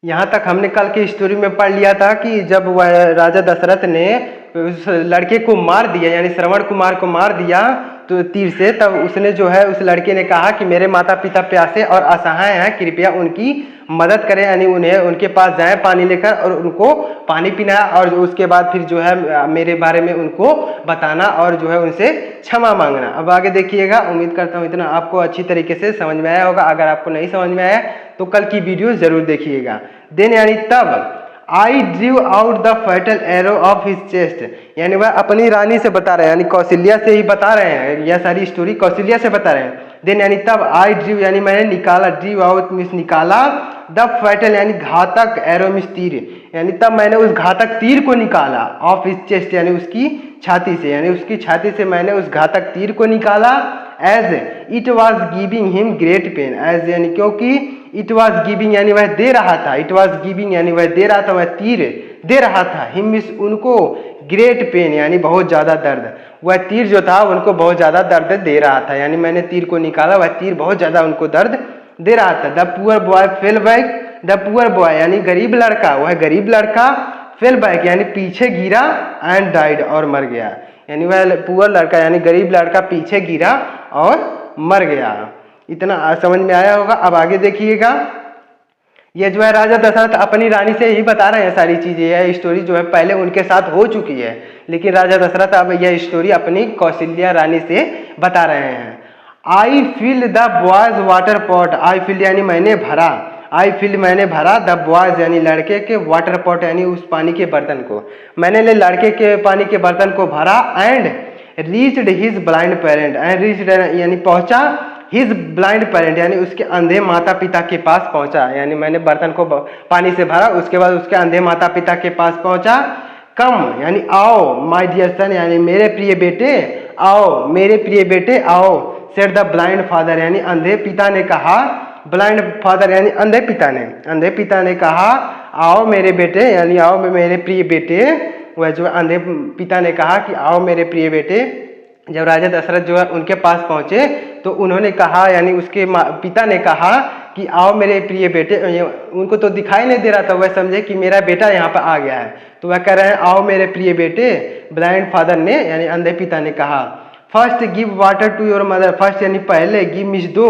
यहाँ तक हमने कल की स्टोरी में पढ़ लिया था कि जब वह राजा दशरथ ने उस लड़के को मार दिया, यानी श्रवण कुमार को मार दिया तो तीर से, तब उसने जो है उस लड़के ने कहा कि मेरे माता पिता प्यासे और असहाय हैं, कृपया उनकी मदद करें, यानी उन्हें उनके पास जाएं पानी लेकर और उनको पानी पिलाया, और उसके बाद फिर जो है मेरे बारे में उनको बताना और जो है उनसे क्षमा मांगना। अब आगे देखिएगा, उम्मीद करता हूँ इतना आपको अच्छी तरीके से समझ में आया होगा। अगर आपको नहीं समझ में आया तो कल की वीडियो जरूर देखिएगा। देन यानी तब I drew out the fatal arrow of his chest, यानी वह अपनी रानी से बता रहे हैं, यानी कौशल्या से ही बता रहे हैं, यह सारी स्टोरी कौशल्या से बता रहे हैं। देन यानी तब आई ड्रीव यानी मैंने निकाला, ड्रीव आउट मीन्स निकाला, द फैटल यानी घातक, एरो मीन्स तीर, यानी तब मैंने उस घातक तीर को निकाला, ऑफ हिज चेस्ट यानी उसकी छाती से, यानी उसकी छाती से मैंने उस घातक तीर को निकाला। As it was giving him great pain, as यानी क्योंकि, इट वॉज गिविंग यानी वह दे रहा था, इट वॉज गिविंग यानी वह दे रहा था, वह तीर दे रहा था, हिम मीन्स उनको, ग्रेट पेन यानी बहुत ज्यादा दर्द, वह तीर जो था उनको बहुत ज्यादा दर्द दे रहा था, यानी मैंने तीर को निकाला, वह तीर बहुत ज्यादा उनको दर्द दे रहा था। The poor boy fell back, the poor boy यानी गरीब लड़का, वह गरीब लड़का, फेल बैक यानी पीछे गिरा, एंड डाइड और मर गया, यानी वह पुअर लड़का यानी गरीब लड़का पीछे गिरा और मर गया। इतना समझ में आया होगा। अब आगे देखिएगा, ये जो है राजा दशरथ अपनी रानी से ही बता रहे हैं सारी चीजें, यह स्टोरी जो है पहले उनके साथ हो चुकी है, लेकिन राजा दशरथ अब यह स्टोरी अपनी कौशल्या रानी से बता रहे हैं। आई fill the boys water pot, I fill यानी मैंने भरा, आई फिल मैंने भरा, द बॉयज यानी लड़के के, वाटर पॉट यानी उस पानी के बर्तन को, मैंने लड़के के पानी के बर्तन को भरा, and reached his blind parent, and reached यानी पहुंचा, हिज ब्लाइंड पेरेंट यानी उसके अंधे माता पिता के पास पहुंचा, यानी मैंने बर्तन को पानी से भरा, उसके बाद उसके अंधे माता पिता के पास पहुंचा। कम यानी आओ, माय डियर सन यानी मेरे प्रिय बेटे, आओ मेरे प्रिय बेटे आओ, सेड द ब्लाइंड फादर यानी अंधे पिता ने कहा, ब्लाइंड फादर यानी अंधे पिता ने कहा, आओ मेरे बेटे यानी आओ मेरे प्रिय बेटे, वह जो अंधे पिता ने कहा कि आओ मेरे प्रिय बेटे। जब राजा दशरथ जो है उनके पास पहुंचे तो उन्होंने कहा, यानी उसके पिता ने कहा कि आओ मेरे प्रिय बेटे, उनको तो दिखाई नहीं दे रहा था, वह समझे कि मेरा बेटा यहाँ पर आ गया है, तो वह कह रहे हैं आओ मेरे प्रिय बेटे, ब्लाइंड फादर ने यानी अंधे पिता ने कहा। First give water to your mother, first यानी पहले, गिव मीन्स दो,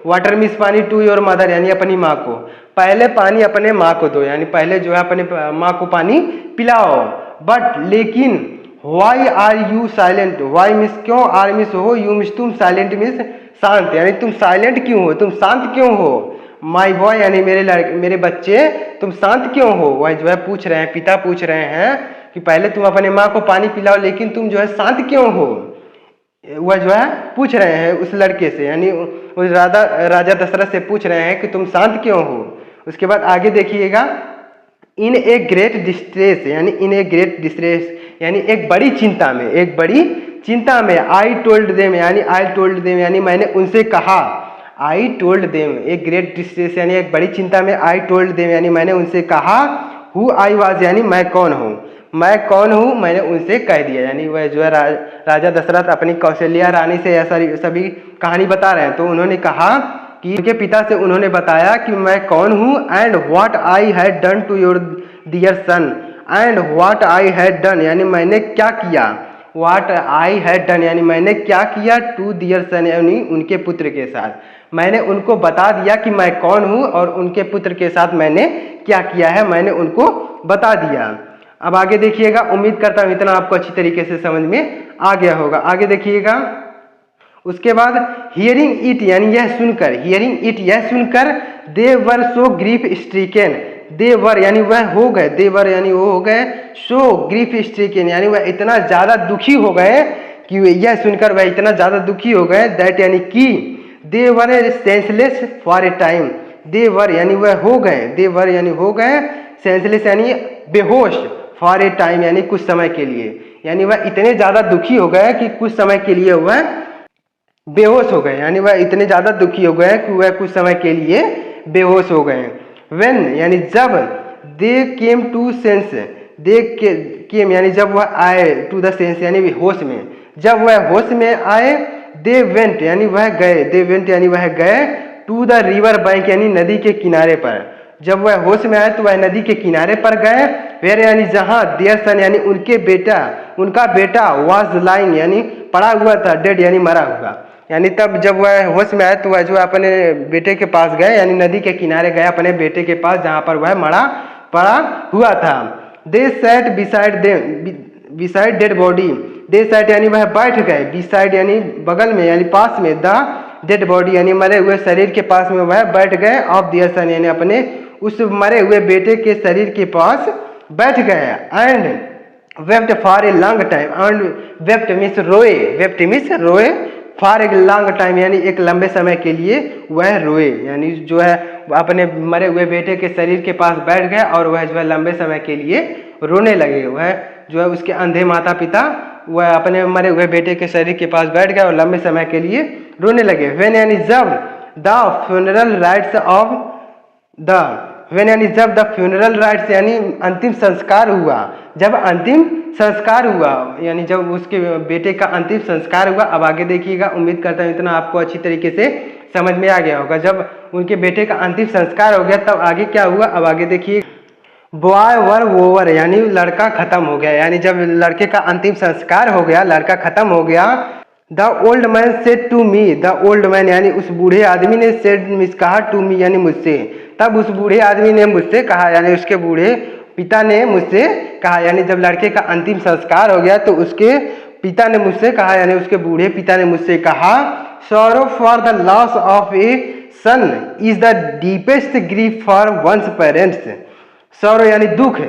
वाटर मीन्स पानी, टू योर मदर यानी अपनी माँ को, पहले पानी अपने माँ को दो, यानी पहले जो है अपने माँ को पानी पिलाओ। बट लेकिन, why are you silent, why means क्यों, आर मीन्स हो, यू मीन्स तुम, साइलेंट मीन्स शांत, यानी तुम साइलेंट क्यों हो, तुम शांत क्यों हो, माई बॉय यानी मेरे बच्चे तुम शांत क्यों हो, वह जो है पूछ रहे हैं, पिता पूछ रहे हैं कि पहले तुम अपने माँ को पानी पिलाओ लेकिन तुम जो है शांत क्यों हो, वह जो है पूछ रहे हैं उस लड़के से, यानी उस राजा दशरथ से पूछ रहे हैं कि तुम शांत क्यों हो। उसके बाद आगे देखिएगा, इन ए ग्रेट डिस्ट्रेस यानी इन ए ग्रेट डिस्ट्रेस यानी एक बड़ी चिंता में, एक बड़ी चिंता में, आई टोल्ड देम यानी आई टोल्ड देम यानी मैंने उनसे कहा, आई टोल्ड देम, एक ग्रेट डिस्ट्रेस यानी एक बड़ी चिंता में, आई टोल्ड देम यानी मैंने उनसे कहा, हु आई वाज यानी मैं कौन हूँ, मैं कौन हूँ मैंने उनसे कह दिया, यानी वह जो है राजा दशरथ अपनी कौशल्या रानी से यह सारी सभी कहानी बता रहे हैं, तो उन्होंने कहा कि उनके पिता से उन्होंने बताया कि मैं कौन हूँ, and what I had done to your dear son, and what I had done यानी मैंने क्या किया, व्हाट आई हैड डन यानी मैंने क्या किया, टू डियर सन यानी उनके पुत्र के साथ, मैंने उनको बता दिया कि मैं कौन हूँ और उनके पुत्र के साथ मैंने क्या किया है, मैंने उनको बता दिया। अब आगे देखिएगा, उम्मीद करता हूँ इतना आपको अच्छी तरीके से समझ में आ गया होगा। आगे देखिएगा, उसके बाद हियरिंग इट यानी यह सुनकर, हियरिंग इट यह सुनकर, दे वर सो ग्रीफ स्ट्रीकन, दे वर यानी वह हो गए, दे वर यानी वो हो गए, सो ग्रीफ स्ट्रीकन यानी वह इतना ज्यादा दुखी हो गए कि यह सुनकर वह इतना ज्यादा दुखी हो गए, दैट यानी कि, दे वर सेंसलेस फॉर ए टाइम, दे वर यानी वह हो गए, दे वर यानी हो गए, सेंसलेस यानी बेहोश, फॉर ए टाइम यानी कुछ समय के लिए, यानी वह इतने ज्यादा दुखी हो गए कि कुछ समय के लिए वह बेहोश हो गए, यानी वह इतने ज्यादा दुखी हो गए कि वह कुछ समय के लिए बेहोश हो गए। व्हेन यानी जब, दे केम टू सेंस, दे केम यानी जब वह आए, टू द सेंस यानी होश में, जब वह होश में आए, दे वेंट यानी वह गए, दे वेंट यानी वह गए, टू द रिवर बैंक यानी नदी के किनारे पर, जब वह होश में आए तो वह नदी के किनारे पर गए, फिर यानी जहाँ देयर सन यानी उनका बेटा वाज लाइंग यानी पड़ा हुआ था, डेड यानी मरा हुआ। यानी तब जब वह होश में आए तो वह जो अपने बेटे के पास गए, यानी नदी के किनारे गए अपने बेटे के पास जहाँ पर वह मरा पड़ा हुआ था। दे सैट बिसाइड डेड बॉडी, दे सैट यानी वह बैठ गए, बिसाइड यानी बगल में यानी पास में, द डेड बॉडी यानी मरे हुए शरीर के पास में वह बैठ गए, ऑफ देयर सन यानी अपने उस मरे हुए बेटे के शरीर के पास बैठ गए। And wept for a long time, and wept means रोए फॉर ए लॉन्ग टाइम यानी एक लंबे समय के लिए वह रोए, यानी जो है अपने मरे हुए बेटे के शरीर के पास बैठ गए और वह जो है लंबे समय के लिए रोने लगे। वह जो है उसके अंधे माता पिता वह अपने मरे हुए बेटे के शरीर के पास बैठ गए और लंबे समय के लिए रोने लगे। व्हेन यानी जब द फ्यूनरल राइट्स जब द फ्यूनरल राइट्स यानी अंतिम संस्कार हुआ, जब अंतिम संस्कार हुआ यानी जब उसके बेटे का अंतिम संस्कार हुआ। अब आगे देखिएगा, उम्मीद करता हूँ इतना आपको अच्छी तरीके से समझ में आ गया होगा। जब उनके बेटे का अंतिम संस्कार हो गया तब आगे क्या हुआ, अब आगे देखिए। बॉय वर ओवर यानी लड़का खत्म हो गया, यानी जब लड़के का अंतिम संस्कार हो गया, लड़का खत्म हो गया। The old man said to me, the old man यानी उस बूढ़े आदमी ने सेड मीन्स कहा, टू मी यानी मुझसे, तब उस बूढ़े आदमी ने मुझसे कहा, यानी उसके बूढ़े पिता ने मुझसे कहा। यानी जब लड़के का अंतिम संस्कार हो गया तो उसके पिता ने मुझसे कहा, यानी उसके बूढ़े पिता ने मुझसे कहा, sorrow for the loss of a son is the deepest grief for one's parents. Sorrow यानी दुख,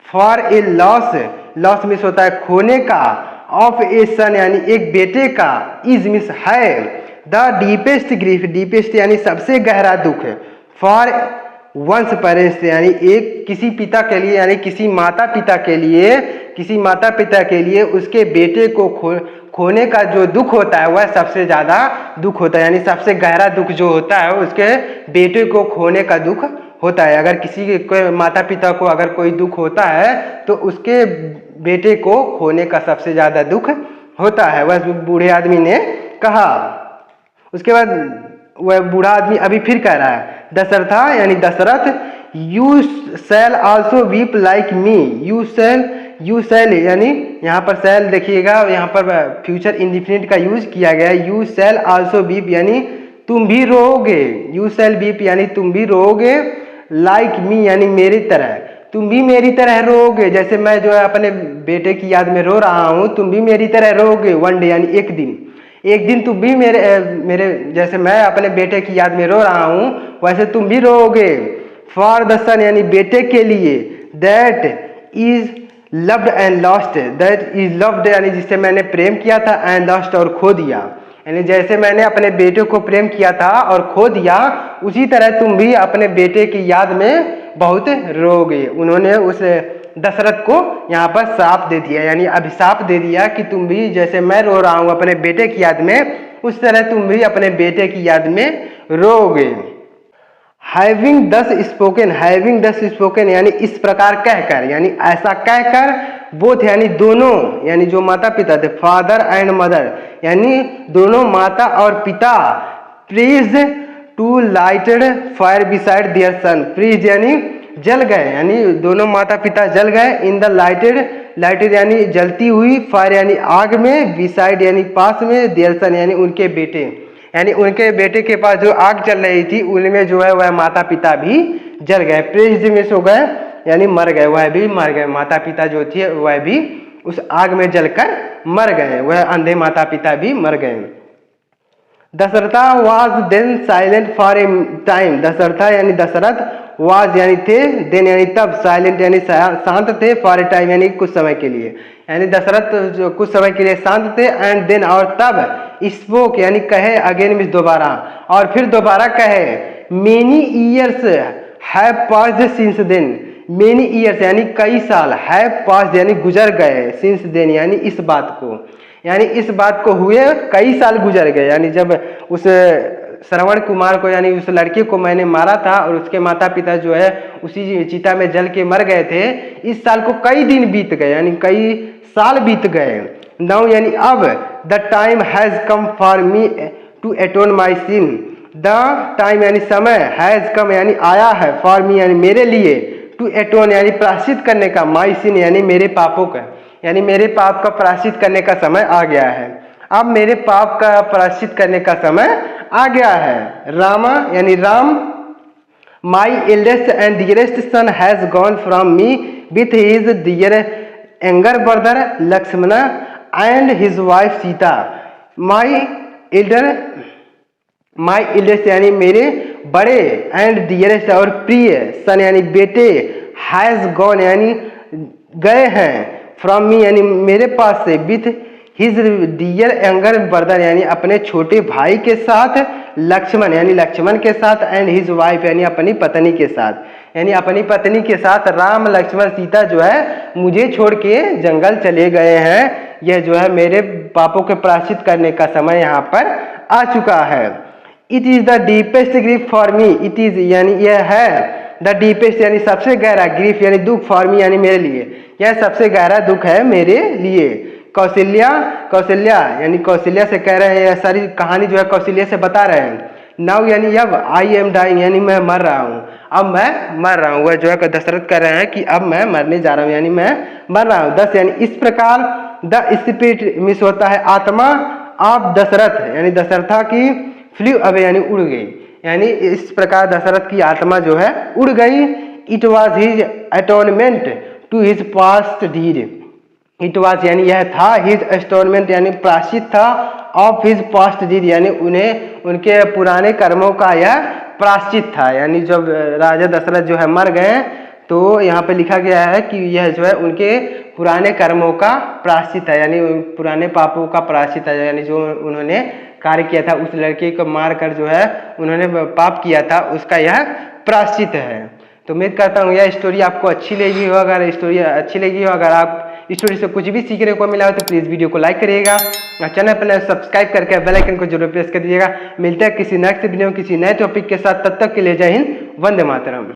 फॉर ए लॉस मीन्स होता है खोने का, ऑफ ए सन यानी एक बेटे का, इज मीन्स है, द डीपेस्ट ग्रीफ, डीपेस्ट यानी सबसे गहरा दुख, फॉर वंस पेरेंट्स यानी एक किसी पिता के लिए, यानी किसी माता पिता के लिए उसके बेटे को खोने का जो दुख होता है वह सबसे ज़्यादा दुख होता है, यानी सबसे गहरा दुख जो होता है उसके बेटे को खोने का दुख होता है। अगर किसी के माता पिता को अगर कोई दुख होता है तो उसके बेटे को खोने का सबसे ज़्यादा दुख होता है, वह बूढ़े आदमी ने कहा। उसके बाद वह बूढ़ा आदमी अभी फिर कह रहा है, दशरथा यानी Dasharath, you shall also weep like me, you shall यानी यहाँ पर शैल देखिएगा, यहाँ पर फ्यूचर इंडिफिनिट का यूज किया गया है। यू शैल आल्सो वीप यानी तुम भी रोओगे, यू शैल वीप यानी तुम भी रोओगे, लाइक मी यानी मेरी तरह, तुम भी मेरी तरह रोओगे, जैसे मैं जो है अपने बेटे की याद में रो रहा हूँ, तुम भी मेरी तरह रोओगे। वन डे यानी एक दिन तुम भी मेरे जैसे मैं अपने बेटे की याद में रो रहा हूँ वैसे तुम भी रोओगे। फॉर द सन यानी बेटे के लिए, that is loved and lost, that is loved यानी जिससे मैंने प्रेम किया था, एंड लॉस्ट और खो दिया, यानी जैसे मैंने अपने बेटे को प्रेम किया था और खो दिया उसी तरह तुम भी अपने बेटे की याद में बहुत रोगे। उन्होंने उस दशरथ को यहाँ पर श्राप दे दिया, यानी अभिशाप दे दिया कि तुम भी जैसे मैं रो रहा हूँ अपने बेटे की याद में उस तरह तुम भी अपने बेटे की याद में रोगे। हैविंग दस स्पोकन यानी इस प्रकार कहकर, यानी ऐसा कहकर, बोथ यानी दोनों, यानी जो माता पिता थे, फादर एंड मदर यानी दोनों माता और पिता, freeze to lighted fire beside their son, freeze यानी जल गए, यानी दोनों माता पिता जल गए, इन द लाइटेड यानी जलती हुई, फायर यानी आग में, बिसाइड यानी पास में, देयर सन यानी उनके बेटे, यानी उनके बेटे के पास जो आग चल रही थी उनमें जो है वह माता पिता भी जल गए। प्रेज मिस हो गए यानी मर गए, वह भी मर गए, माता पिता जो थे वह भी उस आग में जलकर मर गए, वह अंधे माता पिता भी मर गए। Dasharatha was then silent for a time, Dasharatha यानी दशरथ, वाज यानी थे, देन यानी तब, साइलेंट यानी शांत थे, फॉर ए टाइम यानी कुछ समय के लिए, यानी दशरथ जो कुछ समय के लिए शांत थे, एंड देन और तब, स्पोक यानी कहे, अगेन मीन्स दोबारा, और फिर दोबारा कहे, many years have passed since then, many years यानी कई साल, हैव पास्ड यानी गुजर गए, सिंस देन यानी इस बात को, यानी इस बात को हुए कई साल गुजर गए, यानी जब उस श्रवण कुमार को यानी उस लड़के को मैंने मारा था और उसके माता पिता जो है उसी चिता में जल के मर गए थे, इस साल को कई दिन बीत गए, यानी कई साल बीत गए। नाउ यानी अब, the time has come for me to atone my sin, the time यानी समय, हैज़ कम यानी आया है, फॉर मी यानी मेरे लिए, टू एटोन यानी प्रायश्चित करने का, माई सिन यानी मेरे पापों का, यानी मेरे पाप का प्रायश्चित करने का समय आ गया है। अब मेरे पाप का प्रायश्चित करने का समय आ गया है। रामा यानी Ram, my eldest and dearest son has gone from me with his dear younger brother Lakshman and his wife Sita. My eldest यानी मेरे बड़े, एंड डियरेस्ट और प्रिय, सन यानी बेटे, हैज गॉन यानी गए हैं, फ्रॉम मी यानी मेरे पास से, with his dear younger brother यानी अपने छोटे भाई के साथ, लक्ष्मण यानी लक्ष्मण के साथ, एंड हिज वाइफ यानी अपनी पत्नी के साथ, यानी अपनी पत्नी के साथ राम लक्ष्मण सीता जो है मुझे छोड़ के जंगल चले गए हैं। यह जो है मेरे पापों के प्रायश्चित करने का समय यहाँ पर आ चुका है। It is the deepest grief for me, it is यानी यह है, द डीपेस्ट यानी सबसे गहरा, ग्रीफ यानी दुख, फॉर मी यानी मेरे लिए, यह सबसे गहरा दुख है मेरे लिए। कौशल्या यानी कौशल्या से कह रहे हैं, यह सारी कहानी जो है कौशल्या से बता रहे हैं। नाउ यानी अब, आई एम डाइंग यानी मैं मर रहा हूँ, अब मैं मर रहा हूँ। वह जो है दशरथ कर रहे हैं कि अब मैं मरने जा रहा हूँ, यानी मैं मर रहा हूँ। 10 यानी इस प्रकार, द स्पिरिट मिस होता है आत्मा, ऑफ दशरथ यानी दशरथा की, फ्लू अवे यानी उड़ गई, यानी इस प्रकार दशरथ की आत्मा जो है उड़ गई। It was his atonement to his past deed, it was यानी यह था, हिज अटोनमेंट यानी प्रायश्चित था, ऑफ हिज पास्ट डीड यानी उन्हें उनके पुराने कर्मों का यह प्रायश्चित था। यानी जब राजा दशरथ जो है मर गए तो यहाँ पे लिखा गया है कि यह जो है उनके पुराने कर्मों का प्रायश्चित है, यानी पुराने पापों का प्रायश्चित है, यानी जो उन्होंने कार्य किया था, उस लड़के को मार कर जो है उन्होंने पाप किया था, उसका यह प्रायश्चित है। तो उम्मीद करता हूँ यह स्टोरी आपको अच्छी लगी हो। अगर स्टोरी अच्छी लगी हो, अगर आप स्टोरी से कुछ भी सीखने को मिला हो तो प्लीज़ वीडियो को लाइक करिएगा और चैनल पर सब्सक्राइब करके बेल आइकन को जरूर प्रेस कर दीजिएगा। मिलते हैं किसी नेक्स्ट वीडियो किसी नए टॉपिक के साथ, तब तक के लिए जय हिंद, वंदे मातरम।